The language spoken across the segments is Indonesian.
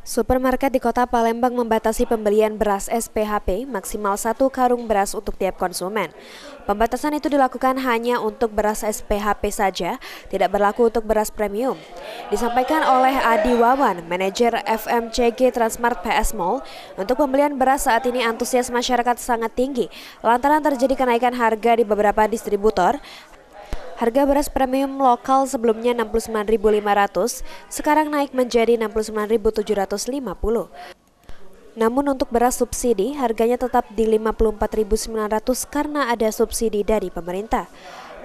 Supermarket di Kota Palembang membatasi pembelian beras SPHP maksimal 1 karung beras untuk tiap konsumen. Pembatasan itu dilakukan hanya untuk beras SPHP saja, tidak berlaku untuk beras premium. Disampaikan oleh Adi Wawan, manajer FMCG Transmart PS Mall, untuk pembelian beras saat ini antusias masyarakat sangat tinggi lantaran terjadi kenaikan harga di beberapa distributor. Harga beras premium lokal sebelumnya Rp69.500, sekarang naik menjadi Rp69.750. Namun untuk beras subsidi, harganya tetap di Rp54.900 karena ada subsidi dari pemerintah.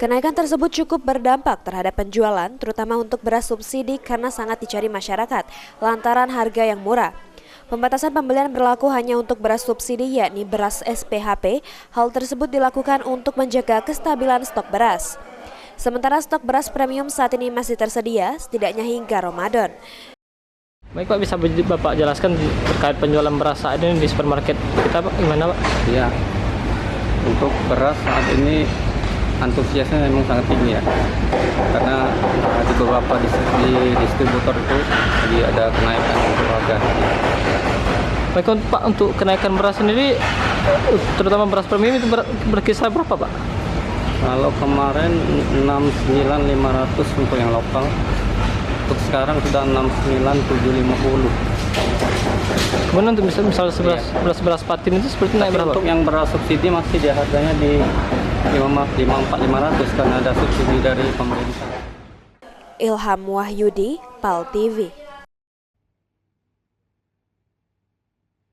Kenaikan tersebut cukup berdampak terhadap penjualan, terutama untuk beras subsidi karena sangat dicari masyarakat, lantaran harga yang murah. Pembatasan pembelian berlaku hanya untuk beras subsidi, yakni beras SPHP. Hal tersebut dilakukan untuk menjaga kestabilan stok beras. Sementara stok beras premium saat ini masih tersedia, setidaknya hingga Ramadan. Baik Pak, bisa Bapak jelaskan terkait penjualan beras saat ini di supermarket kita Pak, gimana Pak? Ya, untuk beras saat ini antusiasnya memang sangat tinggi ya. Karena di beberapa distributor itu jadi ada kenaikan untuk harga. Baik Pak, untuk kenaikan beras sendiri, terutama beras premium itu berkisar berapa Pak? Kalau kemarin 69.500 untuk yang lokal, untuk sekarang sudah 69.750. Kemudian untuk misalnya beras patin itu seperti naik berapa? Untuk yang beras subsidi masih di harganya di 54.500 karena ada subsidi dari pemerintah. Ilham Wahyudi, PAL TV.